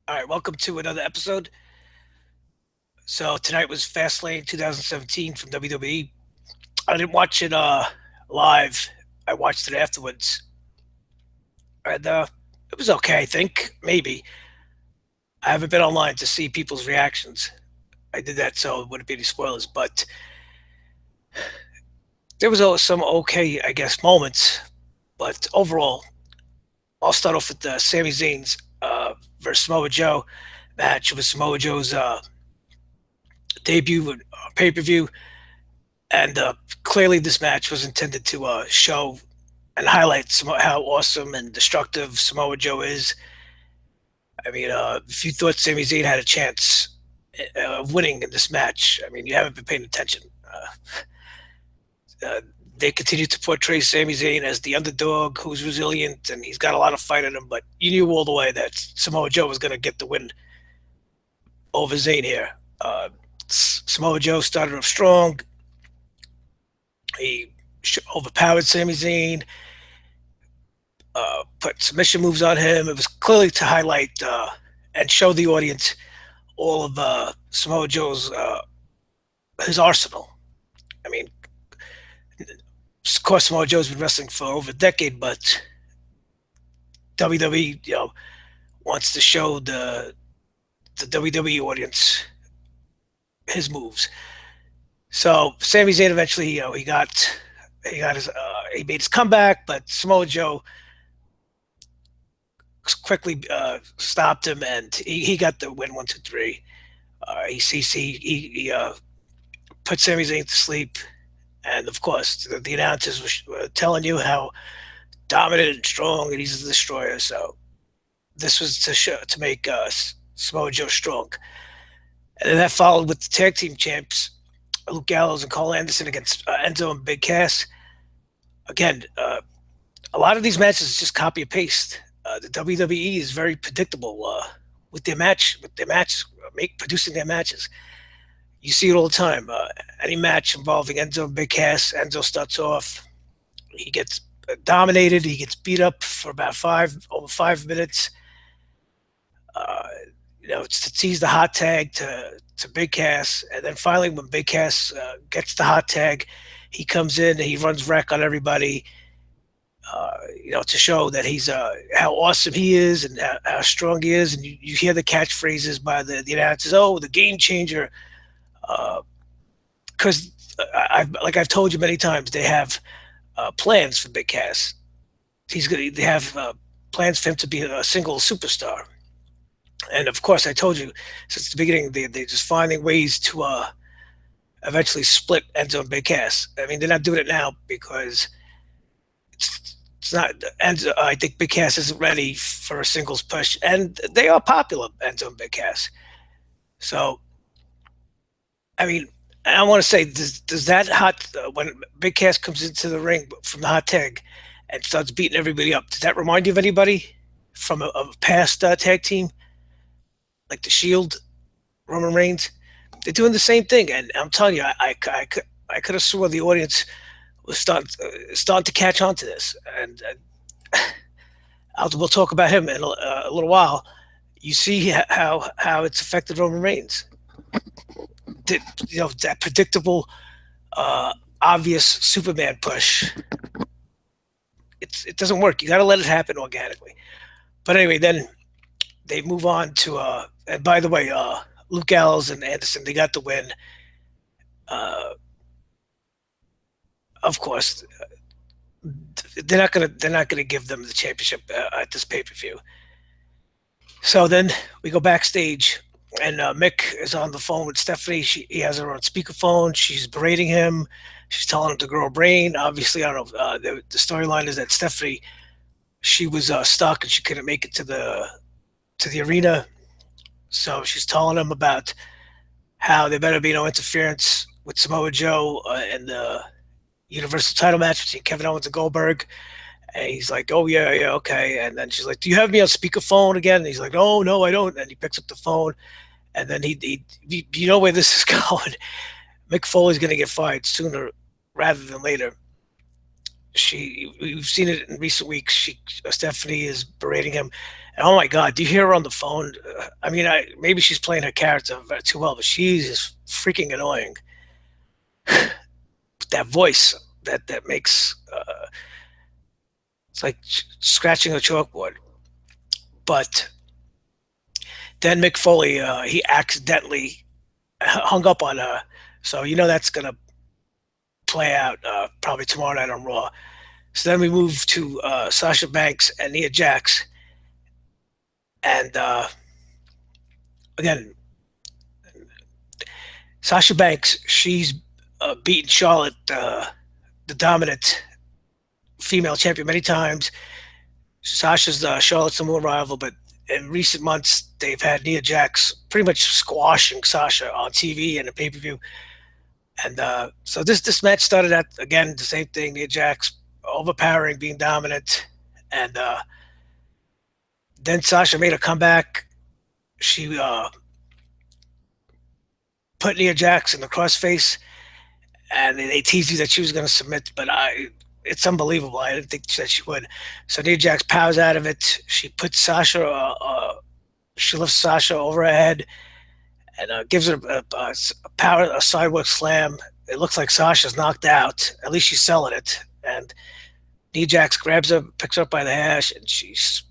All right, welcome to another episode. So tonight was Fastlane 2017 from WWE. I didn't watch it live. I watched it afterwards, and it was okay. I think maybe I haven't been online to see people's reactions. I did that so it wouldn't be any spoilers, but there was some okay, I guess, moments. But overall, I'll start off with Sami Zayn's versus Samoa Joe match. It was Samoa Joe's debut pay per view. And clearly, this match was intended to show and highlight how awesome and destructive Samoa Joe is. I mean, if you thought Sami Zayn had a chance of winning in this match, I mean, you haven't been paying attention. Uh, they continue to portray Sami Zayn as the underdog who's resilient and he's got a lot of fight in him, but you knew all the way that Samoa Joe was going to get the win over Zayn here. Samoa Joe started off strong. He overpowered Sami Zayn, put submission moves on him. It was clearly to highlight and show the audience all of Samoa Joe's his arsenal. I mean, of course, Samoa Joe's been wrestling for over a decade, but WWE, wants to show the WWE audience his moves. So Sami Zayn eventually, he made his comeback, but Samoa Joe quickly stopped him, and he got the win 1, 2, 3. He put Sami Zayn to sleep, and of course the announcers were telling you how dominant and strong, and he's a destroyer. So this was to make Samoa Joe strong, and then that followed with the tag team champs Luke Gallows and Cole Anderson against Enzo and Big Cass. Again, a lot of these matches just copy and paste. The WWE is very predictable with their matches, producing their matches. You see it all the time. Any match involving Enzo and Big Cass, Enzo starts off, he gets dominated, he gets beat up for about over 5 minutes. It's to tease the hot tag to Big Cass, and then finally, when Big Cass gets the hot tag, he comes in and he runs wreck on everybody. To show that he's how awesome he is and how strong he is, and you hear the catchphrases by the announcers. Oh, the game changer! Because I've told you many times, they have plans for Big Cass. They have plans for him to be a single superstar. And of course, I told you since the beginning they're just finding ways to eventually split Enzo and Big Cass. I mean, they're not doing it now because it's not. Enzo, I think Big Cass isn't ready for a singles push, and they are popular, Enzo and Big Cass. So, I mean, I want to say, does that when Big Cass comes into the ring from the hot tag and starts beating everybody up, does that remind you of anybody from a past tag team? Like the Shield, Roman Reigns, they're doing the same thing, and I'm telling you, I could have swore the audience was starting to catch on to this, and we'll talk about him in a little while. You see how it's affected Roman Reigns. That predictable, obvious Superman push. It doesn't work. You got to let it happen organically. But anyway, then they move on to and by the way, Luke Gallows and Anderson, they got the win. Of course, they're not gonna give them the championship at this pay per view. So then we go backstage, and Mick is on the phone with Stephanie. He has her on speakerphone. She's berating him. She's telling him to grow a brain. Obviously, I don't know. The storyline is that Stephanie, she was stuck and she couldn't make it to the arena. So she's telling him about how there better be no interference with Samoa Joe in the Universal Title match between Kevin Owens and Goldberg. And he's like, "Oh yeah, yeah, okay." And then she's like, "Do you have me on speakerphone again?" And he's like, "Oh no, I don't." And he picks up the phone, and then you know where this is going. Mick Foley's going to get fired sooner rather than later. we've seen it in recent weeks. Stephanie is berating him, and oh my God, do you hear her on the phone? I mean, maybe she's playing her character too well, but she's just freaking annoying. That voice that makes it's like scratching a chalkboard. But then Mick Foley, he accidentally hung up on her, so that's gonna play out probably tomorrow night on Raw. So then we move to Sasha Banks and Nia Jax, and again, Sasha Banks, she's beaten Charlotte, the dominant female champion, many times. Sasha's Charlotte's number one rival, but in recent months they've had Nia Jax pretty much squashing Sasha on TV and a pay per view. And so this match started at again the same thing: Nia Jax overpowering, being dominant, and then Sasha made a comeback. She put Nia Jax in the crossface, and they teased you that she was going to submit, but it's unbelievable. I didn't think that she would. So Nia Jax powers out of it. She puts Sasha, she lifts Sasha over her head and gives her a sidewalk slam. It looks like Sasha's knocked out. At least she's selling it. And Nia Jax grabs her, picks her up by the hash, and she's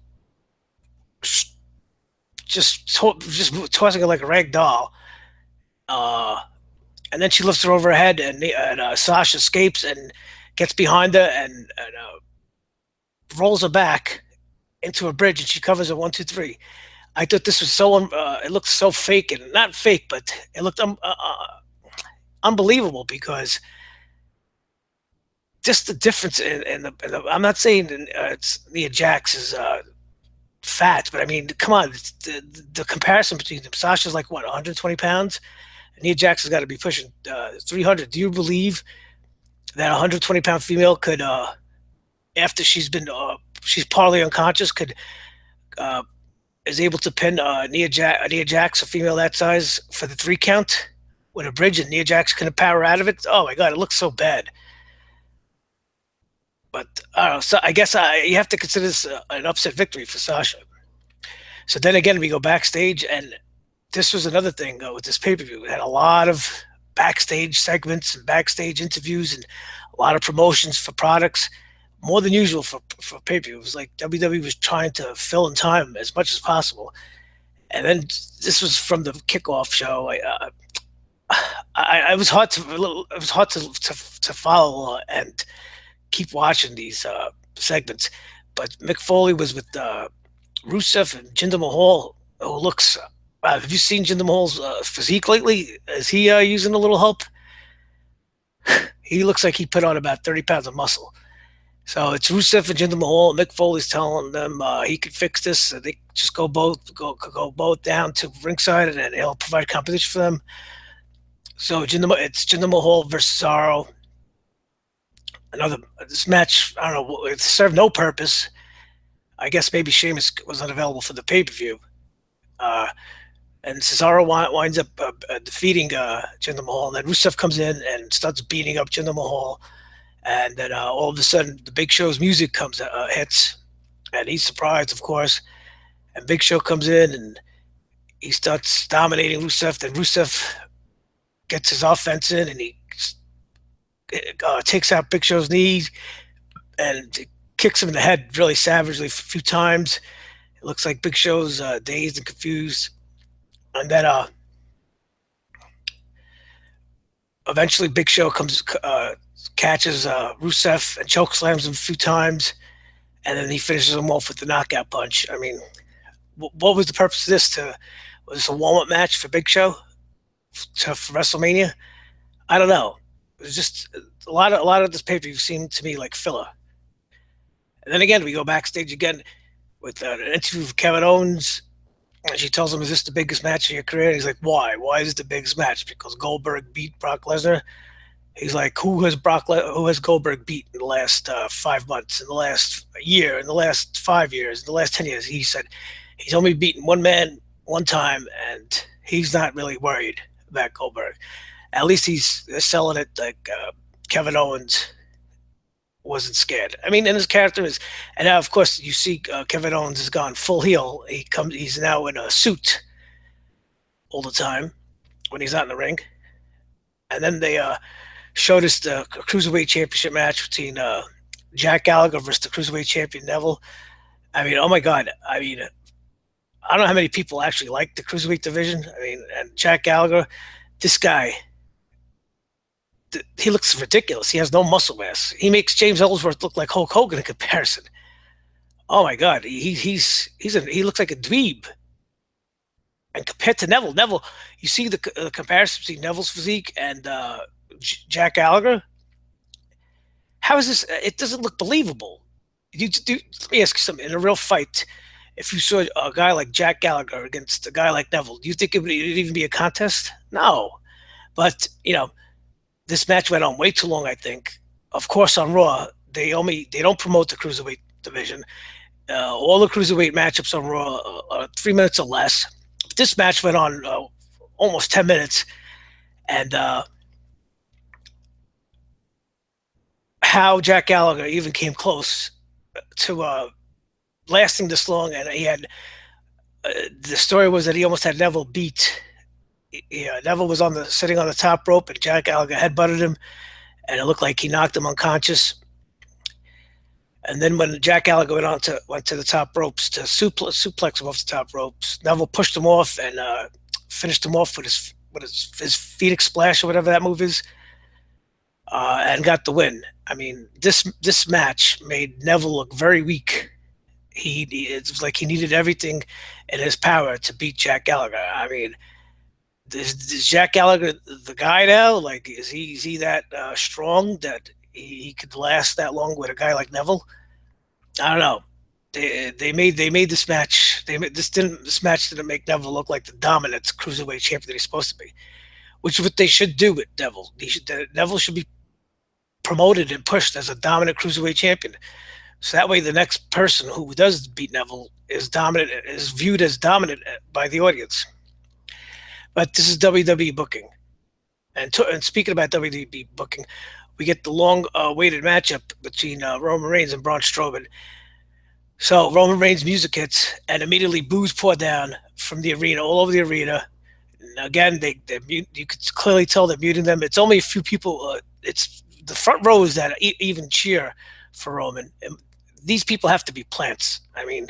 just tossing her like a rag doll. And then she lifts her over her head, and Sasha escapes and gets behind her and rolls her back into a bridge, and she covers her 1, 2, 3. I thought this was it looked so fake, and not fake, but it looked unbelievable, because just the difference in the I'm not saying it's Nia Jax's fat, but I mean, come on, the comparison between them. Sasha's like what, 120 pounds? And Nia Jax has got to be pushing 300. Do you believe that 120-pound female could, after she's partly unconscious, is able to pin Nia Jax, a female that size, for the 3 count with a bridge, and Nia Jax can power out of it? Oh my God, it looks so bad. But I don't know. So I guess you have to consider this an upset victory for Sasha. So then again, we go backstage, and this was another thing with this pay-per-view. We had a lot of backstage segments and backstage interviews and a lot of promotions for products, more than usual for pay-per-view. It was like WWE was trying to fill in time as much as possible. And then this was from the kickoff show. It was hard to follow and keep watching these segments. But Mick Foley was with Rusev and Jinder Mahal, who looks. Have you seen Jinder Mahal's physique lately? Is he using a little help? He looks like he put on about 30 pounds of muscle. So it's Rusev and Jinder Mahal. Mick Foley's telling them he could fix this. So they just go both down to ringside, and he'll provide competition for them. So it's Jinder Mahal versus Cesaro. This match, I don't know, it served no purpose. I guess maybe Sheamus was unavailable for the pay-per-view. And Cesaro winds up defeating Jinder Mahal. And then Rusev comes in and starts beating up Jinder Mahal. And then all of a sudden, the Big Show's music hits. And he's surprised, of course. And Big Show comes in, and he starts dominating Rusev. Then Rusev gets his offense in, and he takes out Big Show's knees and kicks him in the head really savagely a few times. It looks like Big Show's dazed and confused. And then eventually Big Show catches Rusev and choke slams him a few times, and then he finishes him off with the knockout punch. I mean, what was the purpose of this? Was this a warm-up match for Big Show for WrestleMania? I don't know. It was just a lot of this pay-per-view seemed to me like filler. And then again, we go backstage again with an interview with Kevin Owens. And she tells him, "Is this the biggest match of your career?" And he's like, "Why? Why is it the biggest match?" Because Goldberg beat Brock Lesnar. He's like, who has Goldberg beat in the last 5 months, in the last year, in the last 5 years, in the last 10 years? He said he's only beaten one man one time, and he's not really worried about Goldberg. At least they're selling it like Kevin Owens wasn't scared. I mean, and his character is, and now of course you see Kevin Owens has gone full heel. He's now in a suit all the time when he's not in the ring. And then they showed us the cruiserweight championship match between Jack Gallagher versus the cruiserweight champion Neville. I mean, oh my god! I mean, I don't know how many people actually like the cruiserweight division. I mean, and Jack Gallagher, this guy, he looks ridiculous. He has no muscle mass. He makes James Ellsworth look like Hulk Hogan in comparison. Oh my god, he looks like a dweeb. And compared to Neville, you see the comparison between Neville's physique and Jack Gallagher. How is this? It doesn't look believable. Let me ask you something. In a real fight, if you saw a guy like Jack Gallagher against a guy like Neville, do you think it'd even be a contest? No. But this match went on way too long. I think. Of course, on Raw, they don't promote the cruiserweight division. All the cruiserweight matchups on Raw are 3 minutes or less. This match went on almost 10 minutes, and how Jack Gallagher even came close to lasting this long, and he had the story was that he almost had Neville beat. Yeah, Neville was sitting on the top rope, and Jack Gallagher headbutted him, and it looked like he knocked him unconscious. And then when Jack Gallagher went to the top ropes to suplex him off the top ropes, Neville pushed him off and finished him off with his Phoenix Splash or whatever that move is, and got the win. I mean, this match made Neville look very weak. It was like he needed everything in his power to beat Jack Gallagher. I mean, is Jack Gallagher the guy now? Like, is he that strong that he could last that long with a guy like Neville? I don't know. They made this match. This match didn't make Neville look like the dominant cruiserweight champion that he's supposed to be, which is what they should do with Neville. Neville should be promoted and pushed as a dominant cruiserweight champion. So that way, the next person who does beat Neville is viewed as dominant by the audience. But this is WWE booking, and speaking about WWE booking, we get the long-awaited matchup between Roman Reigns and Braun Strowman. So Roman Reigns' music hits, and immediately boos pour down from the arena, all over the arena. And again, you could clearly tell they're muting them. It's only a few people. It's the front rows that even cheer for Roman. And these people have to be plants. I mean,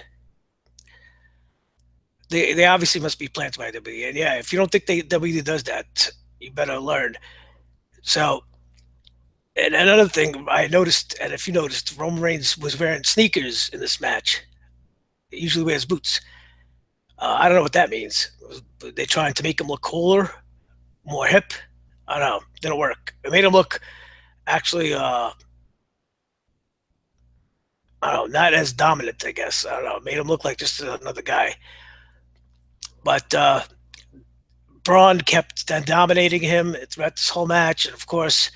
they obviously must be plants by WWE. And yeah, if you don't think WWE does that, you better learn. So. And another thing I noticed, and if you noticed, Roman Reigns was wearing sneakers in this match. He usually wears boots. I don't know what that means. They're trying to make him look cooler, more hip. I don't know. Didn't work. It made him look actually, I don't know, not as dominant, I guess. I don't know. It made him look like just another guy. But Braun kept dominating him throughout this whole match. And of course,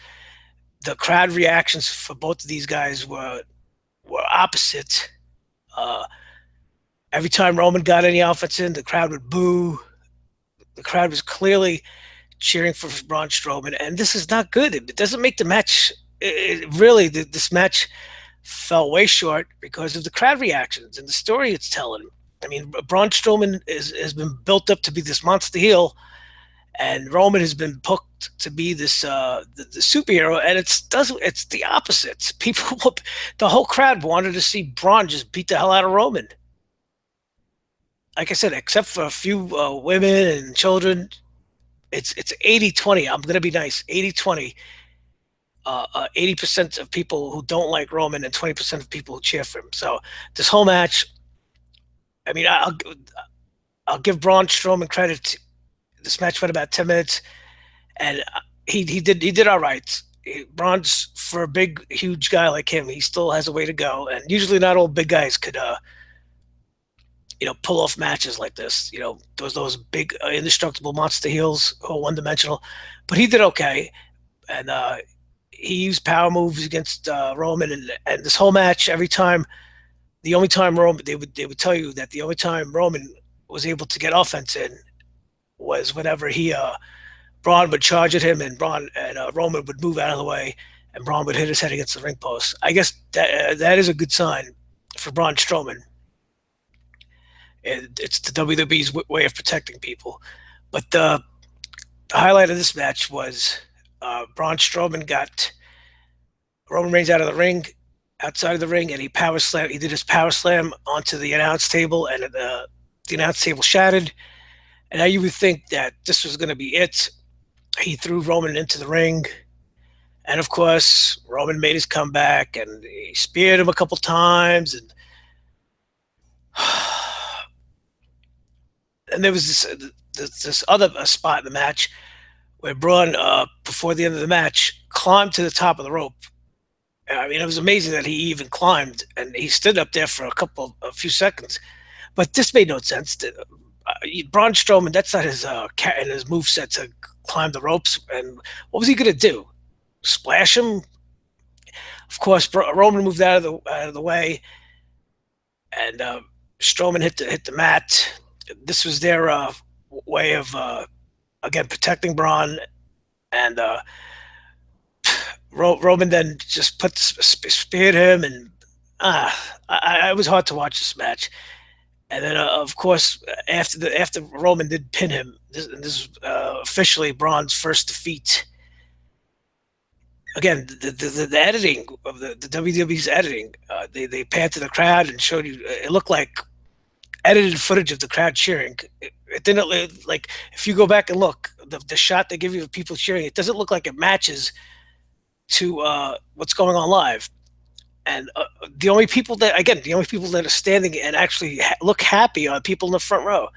the crowd reactions for both of these guys were opposite. Every time Roman got any offense in, the crowd would boo. The crowd was clearly cheering for Braun Strowman, and this is not good. It doesn't make the match. This match fell way short because of the crowd reactions and the story it's telling. I mean, Braun Strowman has been built up to be this monster heel, and Roman has been booked to be this the superhero, and it's the opposite. The whole crowd wanted to see Braun just beat the hell out of Roman. Like I said, except for a few women and children, it's 80-20. I'm going to be nice. 80-20. 80% of people who don't like Roman and 20% of people who cheer for him. So this whole match, I mean, I'll give Braun Strowman credit. This match went about 10 minutes, and he did all right. Braun's, for a big, huge guy like him, he still has a way to go. And usually, not all big guys could, pull off matches like this. Those big, indestructible monster heels who are one-dimensional. But he did okay, and he used power moves against Roman. And this whole match, the only time Roman, they would tell you that the only time Roman was able to get offense in was whenever Braun would charge at him, and Roman would move out of the way, and Braun would hit his head against the ring post. I guess that is a good sign for Braun Strowman. It's the WWE's way of protecting people. But the highlight of this match was Braun Strowman got Roman Reigns out of the ring, outside of the ring, and he power slam. He did his power slam onto the announce table, and the announce table shattered. And now you would think that this was going to be it. He threw Roman into the ring, and of course, Roman made his comeback, and he speared him a couple times, and there was this other spot in the match where Braun, before the end of the match, climbed to the top of the rope. I mean, it was amazing that he even climbed, and he stood up there for a few seconds. But this made no sense. Braun Strowman, that's not his in his moveset to climb the ropes. And what was he going to do? Splash him? Of course, Roman moved out of the way, and Strowman hit the mat. This was their way of again protecting Braun, and Roman then just speared him, and it was hard to watch this match. And then, of course, after Roman did pin him, this is officially Braun's first defeat. Again, the editing of the WWE's editing, they panned to the crowd and showed you. It looked like edited footage of the crowd cheering. It didn't like if you go back and look the shot they give you of people cheering. It doesn't look like it matches to what's going on live. And the only people that are standing and actually look happy are people in the front row.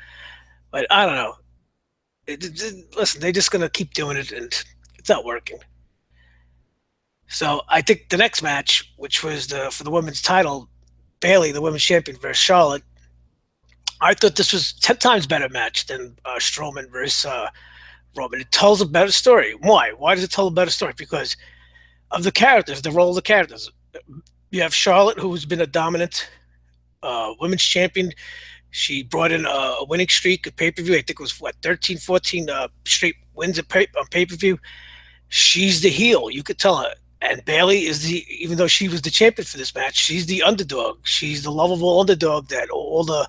But I don't know. Listen, they're just gonna keep doing it, and it's not working. So I think the next match, which was for the women's title, Bayley, the women's champion, versus Charlotte, I thought this was 10 times better match than Strowman versus Roman. It tells a better story. Why? Why does it tell a better story? Because of the characters, the role of the characters. You have Charlotte, who's been a dominant women's champion. She brought in a winning streak at pay-per-view. I think it was, 13, 14 straight wins on pay-per-view. She's the heel. You could tell her. And Bayley is even though she was the champion for this match, she's the underdog. She's the lovable underdog that all the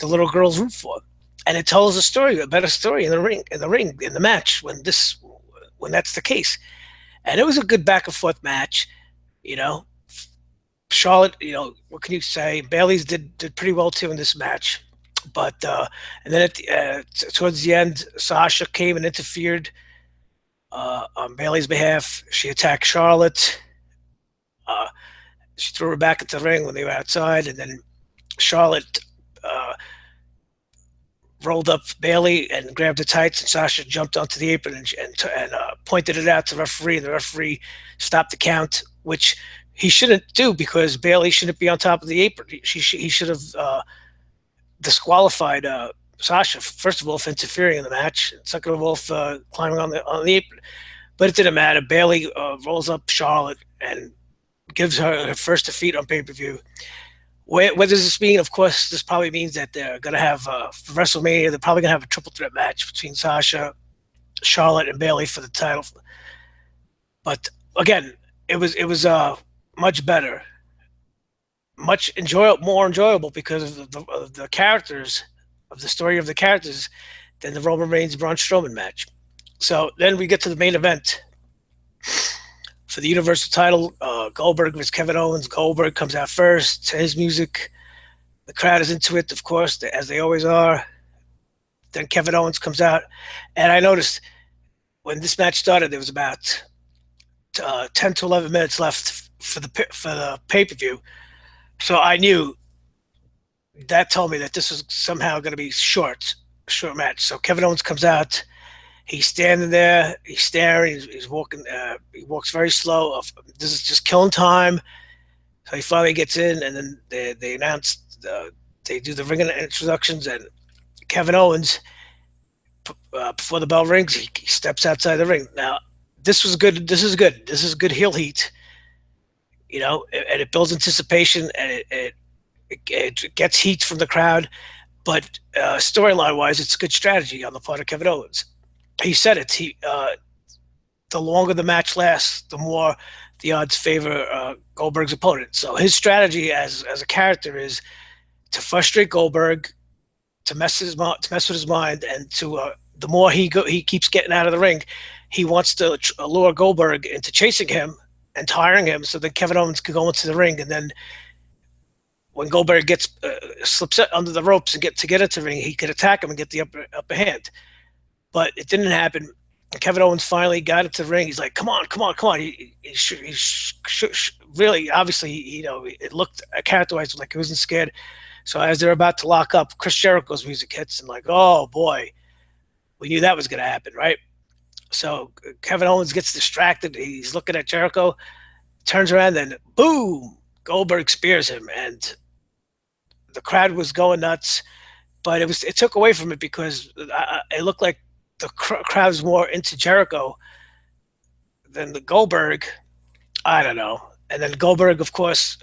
little girls root for. And it tells a better story in the ring, in the match when that's the case. And it was a good back and forth match, Charlotte, what can you say? Bayley's did pretty well too in this match, but and then towards the end, Sasha came and interfered on Bayley's behalf. She attacked Charlotte. She threw her back into the ring when they were outside, and then Charlotte rolled up Bayley and grabbed the tights, and Sasha jumped onto the apron and pointed it out to the referee, and the referee stopped the count, which he shouldn't do because Bayley shouldn't be on top of the apron. He should have disqualified Sasha, first of all, for interfering in the match, and second of all, for climbing on the apron. But it didn't matter. Bayley rolls up Charlotte and gives her first defeat on pay-per-view. What does this mean? Of course, this probably means that they're going to have, for WrestleMania, they're probably going to have a triple threat match between Sasha, Charlotte, and Bayley for the title. But again, it was much better, more enjoyable because of the characters, of the story of the characters, than the Roman Reigns Braun Strowman match. So then we get to the main event for the Universal title. Goldberg versus Kevin Owens. Goldberg comes out first to his music. The crowd is into it, of course, as they always are. Then Kevin Owens comes out, and I noticed when this match started, there was about 10 to 11 minutes left for the pay-per-view. So I knew that told me that this was somehow going to be short match. So Kevin Owens comes out. He's standing there. He's staring. He's walking. He walks very slow. This is just killing time. So he finally gets in, and then they announce, they do the ring introductions, and Kevin Owens, before the bell rings, he steps outside the ring. Now, this was good. This is good. This is good heel heat. And it builds anticipation, and it gets heat from the crowd. But storyline-wise, it's good strategy on the part of Kevin Owens. He said it. the longer the match lasts, the more the odds favor Goldberg's opponent. So his strategy as a character is to frustrate Goldberg, to mess with his mind, and to the more he keeps getting out of the ring, he wants to lure Goldberg into chasing him and tiring him, so that Kevin Owens can go into the ring, and then when Goldberg gets slips under the ropes and get into the ring, he could attack him and get the upper hand. But it didn't happen. Kevin Owens finally got into the ring. He's like, "Come on, come on, come on!" Really, obviously, it looked characterized like he wasn't scared. So as they're about to lock up, Chris Jericho's music hits, and like, oh boy, we knew that was going to happen, right? So Kevin Owens gets distracted. He's looking at Jericho, turns around, and boom, Goldberg spears him, and the crowd was going nuts. But it took away from it because it looked like the crowd was more into Jericho than the Goldberg. I don't know. And then Goldberg, of course,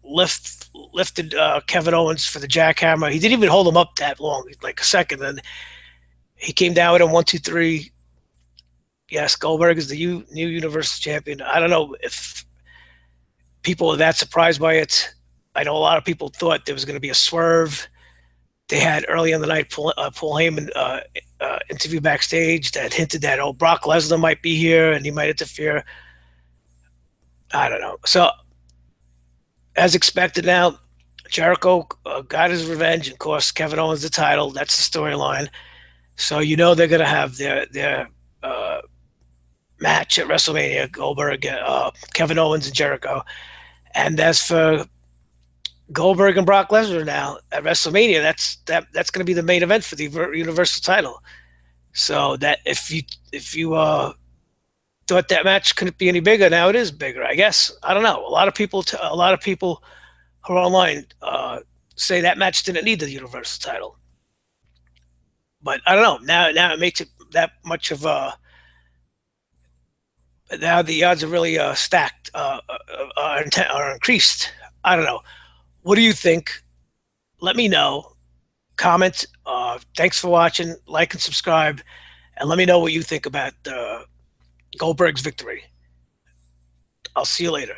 lifted Kevin Owens for the jackhammer. He didn't even hold him up that long, like a second. Then he came down with him 1, 2, 3. Yes, Goldberg is the new Universal Champion. I don't know if people are that surprised by it. I know a lot of people thought there was going to be a swerve. They had early in the night Paul Heyman interview backstage that hinted that, oh, Brock Lesnar might be here and he might interfere. I don't know. So, as expected now, Jericho got his revenge and cost Kevin Owens the title. That's the storyline. So they're going to have their match at WrestleMania, Goldberg, Kevin Owens, and Jericho. And as for Goldberg and Brock Lesnar now at WrestleMania, that's going to be the main event for the Universal Title. So that if you thought that match couldn't be any bigger, now it is bigger, I guess. I don't know. A lot of people who are online say that match didn't need the Universal Title, but I don't know. Now it makes it that much of a. Now the odds are really stacked, are increased. I don't know. What do you think? Let me know. Comment. Thanks for watching. Like and subscribe, and let me know what you think about Goldberg's victory. I'll see you later.